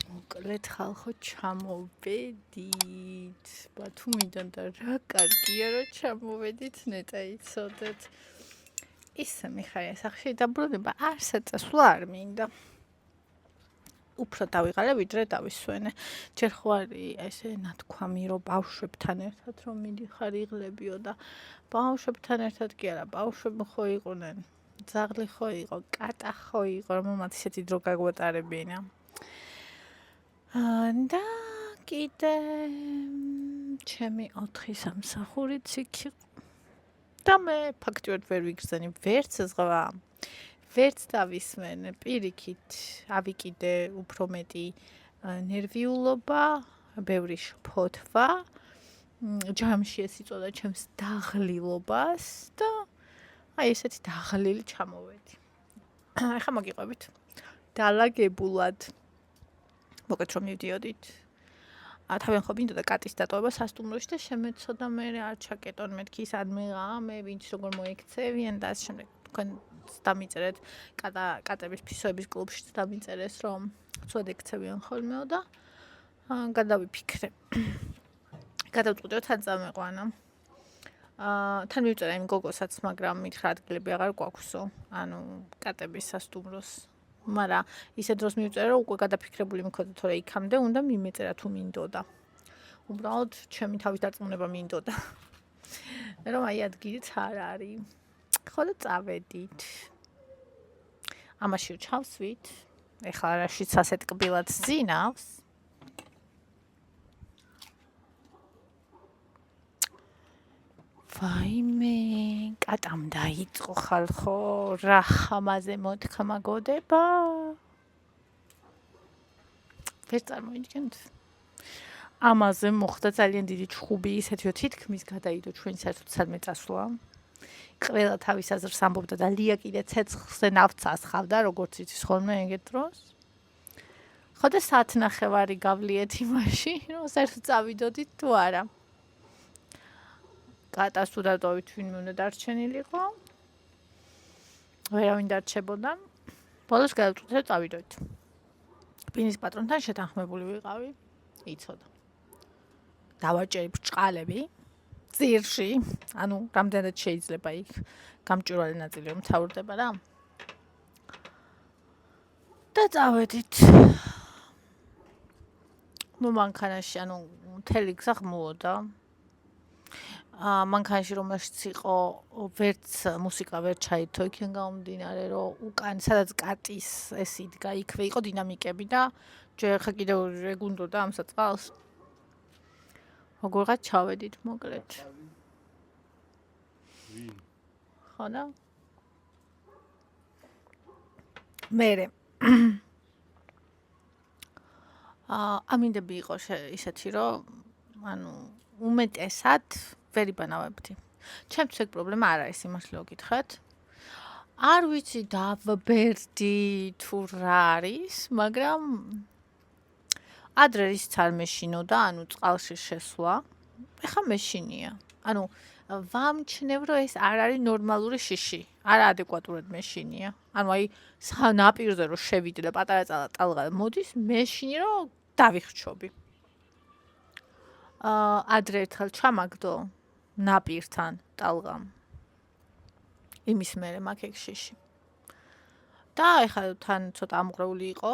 მოკლედ ხალხო ჩამოვედით ბათუმიდან და რა კარგია რომ ჩამოვედით ნეტა იცოდეთ ისე მიხარია სახში დაბრუნება არ საწესვლა არ მინდა უფრო დავიღალე ვიდრე დავისვენე ჯერ ხო არის ესე ნათქვამი რომ ბავშვებთან ერთად რომ მიდიხარ იღლებიო და ბავშვებთან ერთად კი არა ბავშვები ხო იყვნენ ძაღლი ხო იყო კატა ხო იყო რომელმაც ისეთი დრო გაგვატარებინა და კიდე ჩემი 4 სამსახურიც იქ იყო და მე ფაქტიურად ვერ ვიგრძენი ვერც ზღვა ვერც დავისმენ პირიქით ავიკიდე უფრო მეტი ნერვიულობა ბევრი შფოთვა ჯამში ეს იწოდა ჩემს დაღლილობას და აი ესეთი დაღლილი ჩამოვედი ახლა მოგიყვებით დალაგებულად მოკეთ რომ მივდიოდით თავენ ხო მინდოდა კატის დატოვება სასტუმროში და შემეცოდა მე არ ჩაკეტონ მეთქი ის ადმიღა მე ვინც როგორ მოიქცევიან და ამ შემდეგ თქვენ დამიწერეთ კატების ფისოების კლუბში დამიწერეს რომ ცუდ ექცევიან ხოლმეო და გადავიფიქრე გადავწყვიტე თან წამეყვანა თან მივწერა იმ გოგოსაც მაგრამ მითხრა ადგილები აღარ გვაქვსო ანუ კატების სასტუმროს მაგრამ ისე დროს მივწერა რომ უკვე გადაფიქრებული მქონდა თორე იქამდე უნდა მიმეწერა თუ მინდოდა უბრალოდ ჩემი თავის დარწმუნება მინდოდა რომ აი ადგილიც არ არის ხო და წავედით ამაში ჩავსვით ეხლა რაშიც ასეთ კბილად ზინავს ვაიმე კატამ დაიწყო ხალხო რა ხამაზე მოთქმა გოდება ვერ წარმოიდგენთ ამაზე მოხდა ძალიან დიდი ჩხუბი ისეთიო თითქმის გადაიდო ჩვენ საერთოდ სადმე წასვლა ყველა თავის აზრს ამბობდა და ლია კიდე ცეცხლზე ნავთს ასხავდა როგორც იცის ხოლმე ეგეთ დროს ხო და საათნახევარი გავლიეთ იმაში რომ საერთოდ წავიდოდით თუ არა კატას თუ დატოვით ვინმე უნდა დარჩენილიყო ვერავინ დარჩებოდა ბოლოს გადავწყვიტე რომ წავიდოდით ბინის პატრონთან შეთანხმებული ვიყავი იცოდა დავაჭერი ბრჭყალები ძირში ანუ რამდენად შეიძლება იქ გამჭვირვალე ნაწილი რომ მთავრდება რა და წავედით ნუ მანქანაში ანუ მთელი გზა ღმულოდა მანქანაში რომელშიც იყო ვერც მუსიკა ვერ ჩაირთო იქიდან გამომდინარე რომ უკან სადაც კატის ეს იდგა იქვე იყო დინამიკები და ჯერ ხა კიდევ ეგ უნდოდა ამ საწყალს როგორღაც ჩავედით მოკლედ ხო და მერე ამინდები იყო ისეთი რომ ანუ უმეტესად ვერ იბანავებდი ჩემთვის ეგ პრობლემა არ არის სიმართლე გითხრათ არ ვიცი დავბერდი თუ რა არის მაგრამ ადრე ის არ მეშინოდა ანუ წყალში შესვლა ეხა მეშინია ანუ ვამჩნევ რომ ეს არ არის ნორმალური შიში არა ადეკვატურად მეშინია ანუ აი ნაპირზე რომ შევიდე და პატარა ტალღა მოდის მეშინი რომ დავიხრჩობი ადრე ერთხელ ჩამაგდო ნაპირთან ტალღამ იმის მერე მაგ ეგ შიში და ეხლა თან ცოტა ამღრეული იყო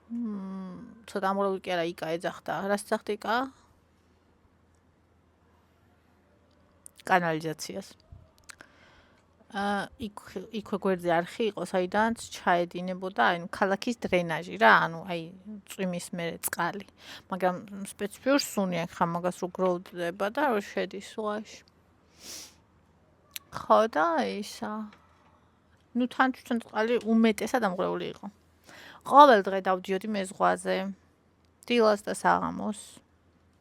ცოტა ამღრეული კი არა იკა ეძახდა რას ეძახდა იკა კანალიზაციას იქვე გვერდზე არხი იყო საიდანაც ჩაედინებოდა აი ქალაქის დრენაჟი რა ანუ აი წვიმის მერე წყალი მაგრამ სპეციფიურ სუნი აქვს ხა მაგას რო გროვდება და რო შედის ზღვაში ხო და ისა ნუ თან თვითონ წყალი უმეტესად ამღრეული იყო ყოველ დღე დავდიოდი მე ზღვაზე დილას და საღამოს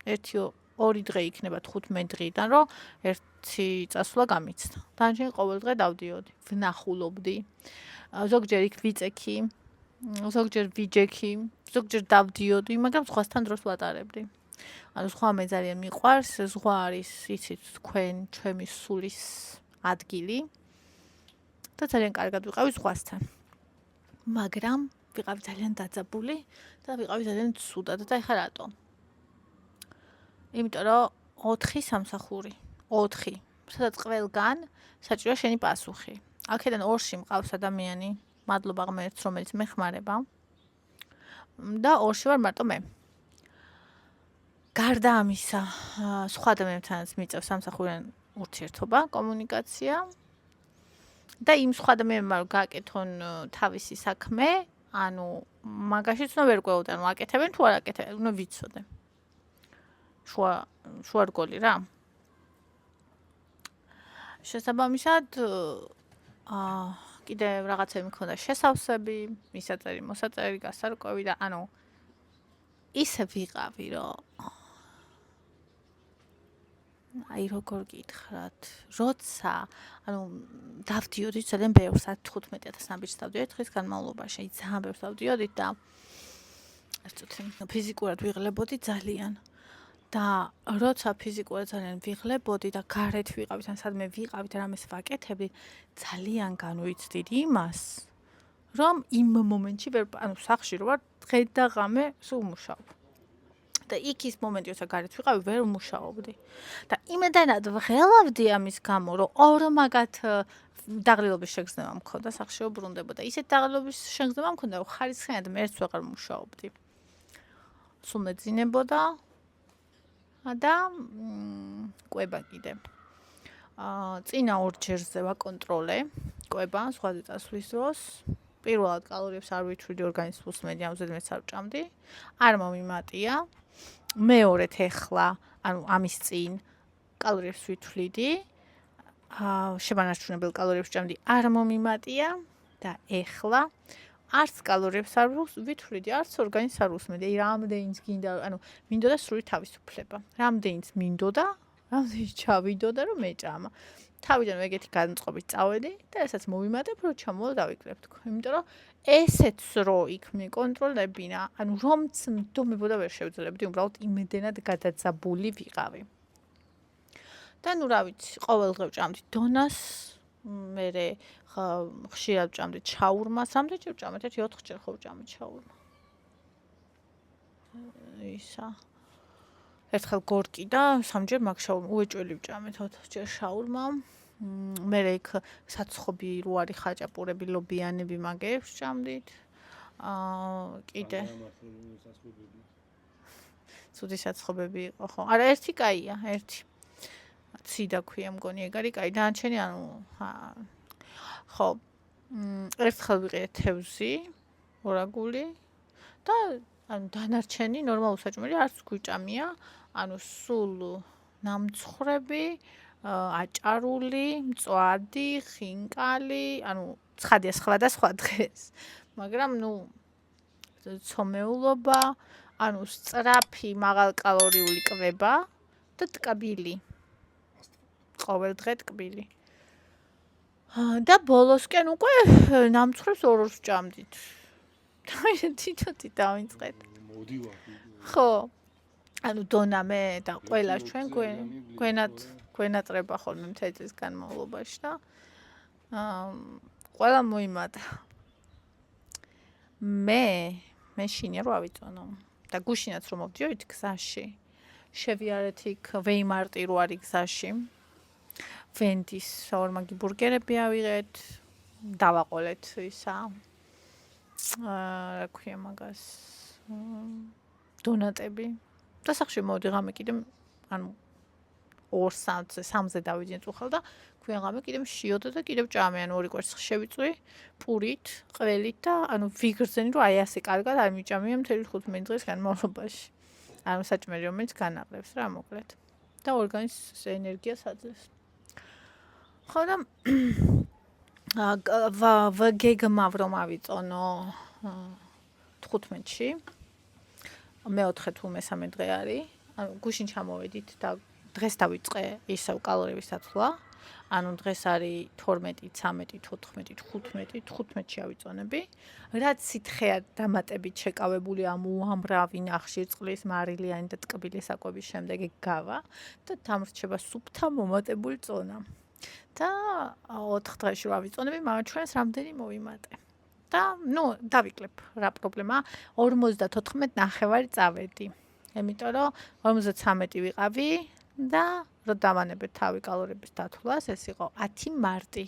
1-2 დღე იქნება 15 დღიდან რომ ერთი წასვლა გამიცდა დანარჩენი ყოველ დღე დავდიოდი ვნახულობდი ზოგჯერ იქ ვიწექი ზოგჯერ ვიჯექი ზოგჯერ დავდიოდი მაგრამ ზღვასთან დროს ვატარებდი ანუ ზღვა მე ძალიან მიყვარს ზღვა არის იცით თქვენ ჩემი სულის ადგილი და ძალიან კარგად ვიყავი ზღვასთან მაგრამ ვიყავი ძალიან დაძაბული და ვიყავი ძალიან ცუდად და ეხლა რატო? იმიტომ რომ 4 სამსახური, 4. სადაც ყველგან საჭიროა შენი პასუხი. აქედან 2-ში მყავს ადამიანი, მადლობა ღმერთს, რომელიც მეხმარება. და 2-ში ვარ მარტო მე. გარდა ამისა, სხვა ადამიანთანაც მიწევს სამსახურიან ურთიერთობა, კომუნიკაცია. და იმ სხვა ადამიანებმა რომ გააკეთონ თავისი საქმე, ანუ მაგაშიც უნდა ვერ ყვეოდე, ანუ აკეთებენ თუ არ აკეთებენ, უნდა ვიცოდე. შუარგოლი რა. შესაბამისად, კიდევ რაღაცები მქონდა შესავსები, მისაწერი, მოსაწერი, გასარკვევი და ანუ ისე ვიყავი, რომ აი როგორ გითხრათ, როცა ანუ დავდიოდი ძალიან ბევრს 15,000 ნაბიჯს დავდიოდი დღის განმავლობაში, ძალიან ბევრს დავდიოდი და ფიზიკურად ვიღლებოდი ძალიან. და როცა ფიზიკურად ძალიან ვიღლებოდი და გარეთ ვიყავით, ან სადმე ვიყავით, რამეს ვაკეთებდი, ძალიან განვიცდid იმას, რომ იმ მომენტში ანუ სახლში რო ვარ, დღე და ღამე სულ მუშაობ. და იქ ის მომენტი, როცა გარეთ ვიყავი, ვერ მუშაობდი. და იმედად ვღელავდი ამის გამო, რომ ორმაგად დაღლილობის შეგრძნება მქონდა, სახლში ვბრუნდებოდა. ისეთ დაღლილობის შეგრძნება მქონდა, რომ ხარისხიანად მერც ვეღარ მუშაობდი. სულ მეძინებოდა და კვება კიდე. წინა ორჯერზე ვაკონტროლე კვება სხვაზე წასვლის დროს. პირველად კალორიებს არ ვიჩვიდი, ორგანიზმს უსმენდი, ამზადმეც არ ვჭამდი. არ მომიმატია. მეორედ ეხლა, ანუ ამის წინ კალორიებს ვითვლიდი. შემანარჩუნებელ კალორიებს ვჭამდი, არ მომიმატია და ეხლა არც კალორიებს არ ვითვლიდი, არც ორგანიზმს არ უსმენდი. აი რამდენიც გინდა, ანუ მინდოდა სრული თავისუფლება. რამდენიც მინდოდა, რამდენიც ჩავიდოდა, რომ მეჭამა. თავიდან ეგეთი განწყობით წავედი და ესაც მოვიმატებ, რომ ჩამოვალ დავიკრებ თქო. იმიტომ რომ ესეც რო იქ მეკონტროლებინა, ანუ რომც მდომებოდა ვერ შევძლებდი, უბრალოდ იმედენად გადაძაბული ვიყავი. და ნუ რა ვიცი, ყოველ დღე ვჭამდი დონას, მერე ხშირად ვჭამდი ჩაურმას, რამდენჯერ ვჭამეთ? 1-4 ჯერ ხო ვჭამეთ ჩაურმა. ისა. ერთხელ გორკი და 3ჯერ მაგ შაურმა, უეჭველი ვჭამეთ 4 ჯერ შაურმა. მერე იქ საცხობი რო არის ხაჭაპურები, ლობიანები მაგებს ვჭამდით. კიდე ცუდი საცხობები იყო ხო? არა, ერთი კაია, ერთი. ციდა ქვია მგონი ეგ არის კაი, დანარჩენი ანუ ხო. ერთხელ ვიყიდე თევზი, ორაგული და ანუ დანარჩენი ნორმალური საჭმელი არც გვიჭამია, ანუ სულ ნამცხრები, აჭარული, მწვადი, ხინკალი, ანუ ცხადია სხვადასხვა დღეს. მაგრამ ნუ ცომეულობა, ანუ სწრაფი, მაღალკალორიული კვება და ტკბილი. ყოველ დღე ტკბილი. და ბოლოსკენ უკვე ნამცხრებს ორ-ორს ვჭამდით. თვითონ დავინწყეთ. მოდივა. ხო. ანუ დონა მე და ყველა ჩვენ გვენატრება ხოლმე მთელი წლის განმავლობაში და ყველა მოიმატა. მე შინია რო ავიწონო და გუშინაც რომ მოვდიოდით გზაში. შევიარეთ იქ ვეიმარტი რო არის გზაში. ვენდის საორმაგი ბურგერები ავიღეთ, დავაყოლეთ ისა. რა ქვია მაგას? დონატები. და სახში მოვდი ღამე კიდე, ანუ 2-3-ზე დავიდნენ წუხელ და ქვიან ღამე კიდე მშიოდა და კიდე ვჭამე, ანუ 2 კვერცხს შევიწვი პურით, ყველით და ანუ ვიგრძენი რომ აი ასე კარგად არ მიჭამია მთელი 15 დღის განმავლობაში. ანუ საჭმელი რომელიც განაყრებს რა მოკლედ. და ორგანიზმს ენერგიას აძლევს. ხო და ვგეგმა რომ ავიწონო 15-ში. მეოთხე თუ მესამე დღე არის. ანუ გუშინ ჩამოვედით და დღეს დავიწყე ისევ კალორიების დაცვა. ანუ დღეს არის 12, 13, 14, 15, 15-ში ავიწონები. რაც სითხეა დამატებით შეკავებული ამ უამრავი ნახშირწყლის, მარილიანი და ტკბილი საკვების შემდეგ გავა და დამრჩება სუფთა მომატებული წონა. და 4 დღეში რა ვიწონები, მაგრამ ჩვენს რამდენი მოვიმატე. და დავიკლებ რა პრობლემაა 54.5 წავედი. Იმიტომ რომ 53 ვიყავი და რო დავანებეთ თავი კალორიების დათვლას, ეს იყო 10 მარტი.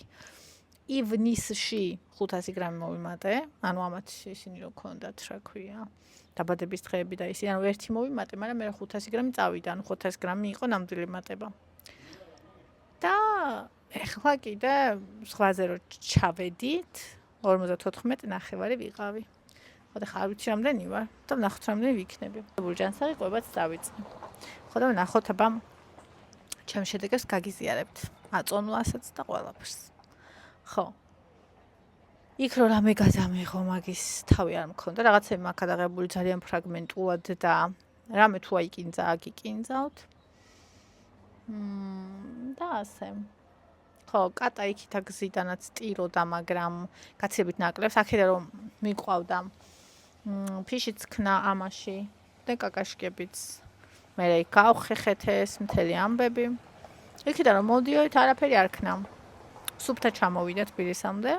ივნისში 500 გრამი მოვიმატე, ანუ ამათ ისინი რო ქონდათ, რა ქვია, დაბადების დღეები და ისე, ანუ ერთი მოვიმატე, მაგრამ მე 500 გრამი წავიდა, ანუ 500 გრამი იყო ნამდვილი მატება. და ეხლა კიდე სხვაზე რო ჩავედით, 54.5 ვიყავი. ხოდა ხარ ვიცი რამდენი ვარ და ნახოთ რამდენი ვიქნები. ბურჯანსაღი ყვებაც დავიწყე. ხოდა ნახოთ აბა ჩემ შედეგებს გაგიზიარებთ. აწონვასაც და ყველაფერს. ხო. იქ რო რამე გადამიღო მაგის თავი არ მქონდა, რაღაცები მაქვს გადაღებული ძალიან ფრაგმენტულად და რამე თუ აიკინძა, აგიკინძავთ. და ასე. ხო, კატა იქით აგზიდანაც ტიროდა, მაგრამ გაცილებით ნაკლებს. აქედან რომ მიყვავდა ფიშიც ქნა ამაში და კაკაშკებიც. მე იქ გავხეხეთეს მთელი ამბები. იქიდან რომ მოდიოდით, არაფერი არ ქნა. სუფთა ჩამოვიდა თბილისამდე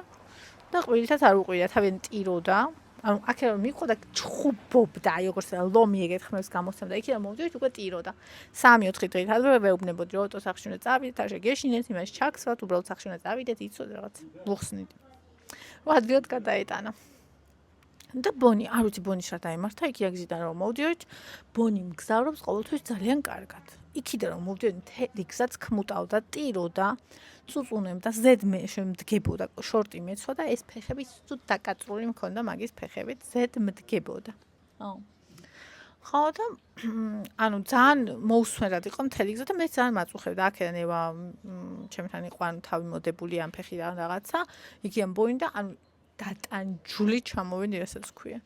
და ყვილითაც არ უყიდა, თავიდან ტიროდა. ანუ აქედან რომ მიყვავდა ჩხუბობდა, აი როგორც ლომი ეგეთ ხმებს გამოსცემდა. იქიდან მოვიდით, უკვე ტიროდა. 3-4 დღით ადრე ვეუბნებოდი, რომ ოტო სახში უნდა წავიდეთ, არ შეგეშინეთ, იმას ჩაქსვათ, უბრალოდ სახში უნდა წავიდეთ, იცოდე რაღაც ვუხსნით. რომ ადვილად გადაეტანა. და ბონი, არ ვიცი ბონის რა დაემართა, იქ აგზიდან რომ მოვდიოდით, ბონი მგზავრობს ყოველთვის ძალიან კარგად. იქიდან რომ მოვდიოდი, მთელი გზაც ქმუტავდა, ტიროდა, წუწუნებდა, ზედმე შემდგებოდა, შორტი მეცვა და ეს ფეხები სულ დაკაწრული მქონდა მაგის ფეხებით, ზედმდგებოდა. ხო და ანუ ძალიან მოусმენად იყო მთელი გზა და მე ძალიან მაწუხებდა. აქედან ევა ჩემთან იყო ანუ თავი მოდებული ამ ფეხიდან რაღაცა, იქიდან ბონი და ანუ დატანჯული ჩამოვედი, რასაც ქვია.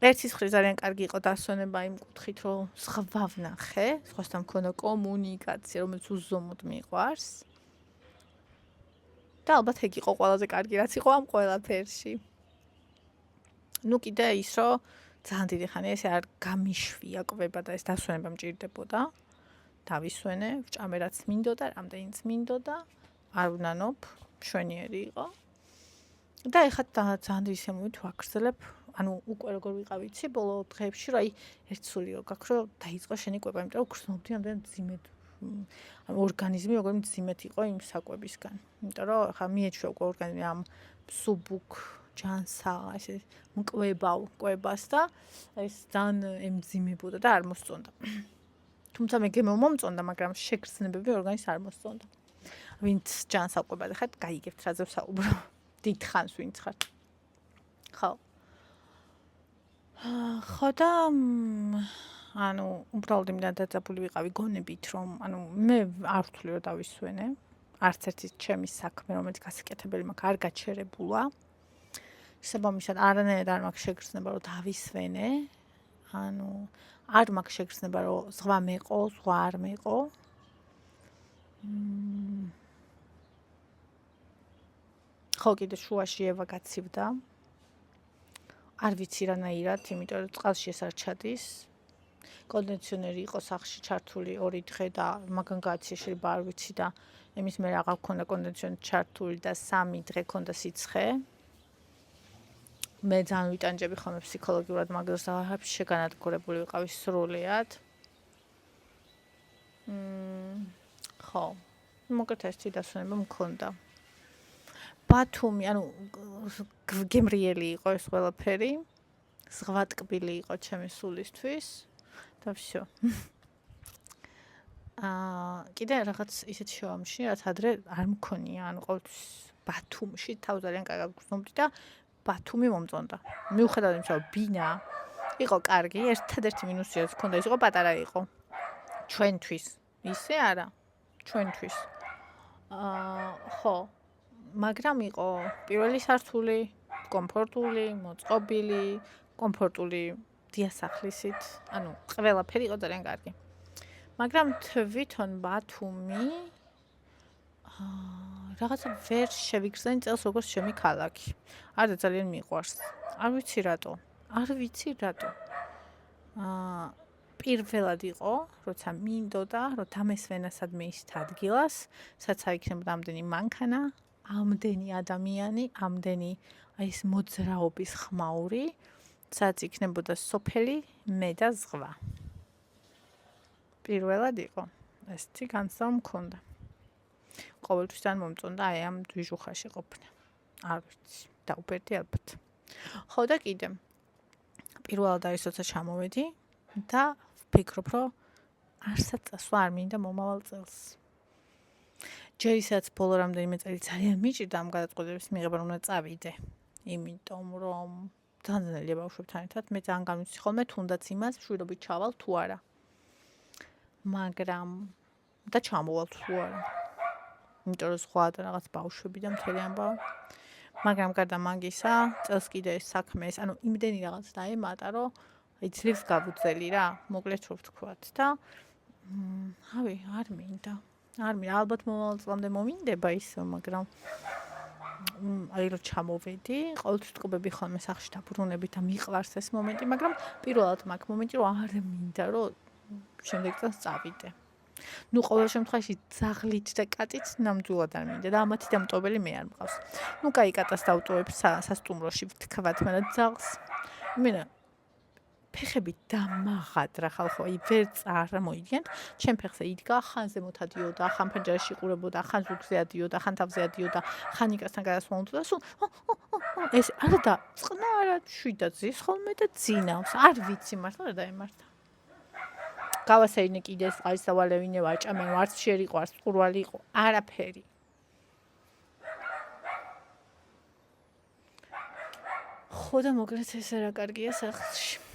ერთის მხრივ ძალიან კარგი იყო დასვენება იმ კუთხით, რომ სხვა ვნახე, სხვასთან მქონდა კომუნიკაცია, რომელიც უზომოდ მიყვარს. და ალბათ ეგ იყო ყველაზე კარგი, რაც იყო ამ ყველაფერში. კიდე ის, რომ ძალიან დიდი ხანია ესე არ გამიშვია კვება და ეს დასვენება მჭირდებოდა. დავისვენე, ვჭამე რაც მინდოდა, რამდენიც მინდოდა, არ ვნანობ, მშვენიერი იყო. და ეხლა ძალიან დიდი სიამოვნებით ვაგრძელებ. ანუ უკვე როგორ ვიყავი, იცი, ბოლო დღეებში, რომ აი ერთ სულიო გაქვს, რომ დაიწყო შენი კვება, იმიტომ რომ გრძნობდი ამდენ მძიმედ. ანუ ორგანიზმი როგორ მძიმედ იყო იმ საკვებისგან. იმიტომ რომ ხა მიეჩვია უკვე ორგანიზმი ამ სუბუქ ჯანსაღ, ესე მკვებავ კვებას და ეს ძალიან ემძიმებოდა და არ მოსწონდა. თუმცა მე მომწონდა, მაგრამ შეგრძნებები ორგანიზმს არ მოსწონდა. ვინც ჯანსაღ კვებაზე ხართ, გაიგებთ რაზე ვსაუბრო. დიდ ხანს ვინც ხართ. ხო. ხო და ანუ უბრალოდ იმდან დაძაბული ვიყავი გონებით, რომ ანუ მე არ ვთვლი რომ დავისვენე. არც ერთი ჩემი საქმე, რომელიც გასაკეთებელი მაქვს, არ გაჩერებულა. შესაბამისად, არანაირად არ მაქვს შეგრძნება, რომ დავისვენე. ანუ არ მაქვს შეგრძნება, რომ ზღვა მეყო, ზღვა არ მეყო. ხო, კიდე შუაში ევა გაცივდა. არ ვიცი რანაირად, იმიტომ რომ წყალში ეს არ ჩადის. კონდიციონერი იყო სახში ჩართული 2 დღე და მაგან გააცია შეიძლება არ ვიცი და იმის მე აღარ მქონდა კონდიციონერი ჩართული და 3 დღე მქონდა სიცხე. მე ძალიან ვიტანჯები ხოლმე ფსიქოლოგიურად მაგას და შეგანადგურებული ვიყავი სრულიად. ხო. მოკლედ ეს დასვენება მქონდა. ბათუმი, ანუ გემრიელი იყო ეს ყველაფერი. ზღვატკბილი იყო ჩემი სულისთვის და всё. კიდე რაღაც ისეთ შოამში, რაც ადრე არ მქონია, ანუ ყოველთვის ბათუმში თავ ძალიან კარგად გრძნობდი და ბათუმი მომწონდა. მიუხედავად იმისა, რომ ბინა იყო კარგი, ერთადერთი მინუსი რაც მქონდა ის იყო პატარა იყო. ჩვენთვის. ისე არა, ჩვენთვის. ხო. მაგრამ იყო პირველი სართული, კომფორტული, მოწყობილი, კომფორტული დიასახლისით, ანუ ყველაფერი იყო ძალიან კარგი. მაგრამ თვითონ ბათუმი რაღაცა ვერ შევიგრძნე წელს როგორც ჩემი ქალაქი. არ ძალიან მიყვარს. არ ვიცი რატო. პირველად იყო, როცა მინდოდა, რომ დამესვენა სადმე ის ადგილას, სადაც აიქნებოდა ამდენი მანქანა ამდენი ადამიანი, ამდენი აი ეს მოძრაობის ხმაური, სადაც იქნებოდა სოფელი, მე და ზღვა. პირველად იყო. ესეთი განსა მქონდა. ყოველთვის არ მომწონდა აი ამ დვიჟუხაში ყოფნა. არ ვიცი, დაუპერდი ალბათ. ხო და კიდე პირველად არის როცა ჩამოვედი და ვფიქრობ, რომ არსად წასვლა არ მინდა მომავალ წელს. ჯერ ისაც ბოლო რამდენიმე წელი ძალიან მიჭირდა ამ გადაწყვეტების მიღება, რომ უნდა წავიდე. იმიტომ რომ ძალიან ბავშვებთან ერთად მე ძალიან გამიცი ხოლმე თუნდაც იმას მშვიდობით ჩავალ თუ არა. მაგრამ და ჩამოვალ თუ არა. იმიტომ რომ სხვა რაღაც ბავშვები და მთელი ამბავი. მაგრამ გარდა მაგისა, წელს კიდე ეს საქმე ეს, ანუ იმდენი რაღაც დაემატა, რომ აი ძლივს გავუძელი რა, მოკლედ რო ვთქვათ და ავი, არ მინდა. არ მინდა, ალბათ მომავალ წლამდე მომინდება ისო, მაგრამ აი რო ჩამოვედი, ყოველთვის ტყუბები ხოლმე სახში დაბრუნებით და მიყვარს ეს მომენტი, მაგრამ პირველად მაქვს მომენტი, რომ არ მინდა, რომ შემდეგ წელს წავიდე. ნუ ყოველ შემთხვევაში ძაღლით და კატით ნამდვილად არ მინდა და ამათი დამტოვებელი მე არ მყავს. ნუ კაი კატას დავტოვებ სასტუმროში ვთქვათ, მაგრამ ძაღლს იმენა ფეხები დამაღადრა ხალხო, აი ვერ წარმოიდგენთ, ჩემ ფეხზე იდგა, ხან ზემოთ ადიოდა, ხან ფენჯერაში ყურებოდა, ხან ზურგზე ადიოდა, ხან თავზე ადიოდა, ხან იკასთან გადასვლა და სულ ეს არა და წყნარად შვიდა ძის ხოლმე და ძინავს. არ ვიცი მართლა რა დაემართა. გავასეირნე კიდე წყარის დავალევინე ვაჭამე, არც შერიყო, არც ყურვალი იყო, არაფერი. ხო და მოკლედ ესე რა კარგია სახლში.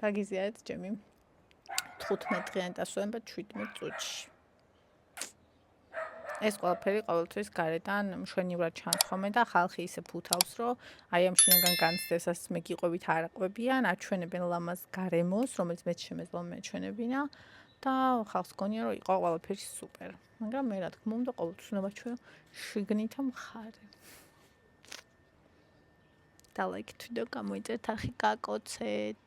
გაგიზიარეთ ჩემი 15 დღიანი დასვენება 17 წუთში. ეს ყველაფერი ყოველთვის გარედან მშვენივრად ჩანს ხოლმე და ხალხი ისე ფუთავს, რომ აი ამ შინაგან განცდესას მე გიყვებით არ აყვებიან, აჩვენებენ ლამაზ გარემოს, რომელიც მეც შემეძლო მეჩვენებინა და ხალხს გონია, რომ იყო ყველაფერი სუპერ. მაგრამ მე რა თქმა უნდა ყოველთვის უნდა ვაჩვენო შიგნით მხარე. და ლაიქით ვიდეო გამოიწერეთ, არხი გაკოცეთ.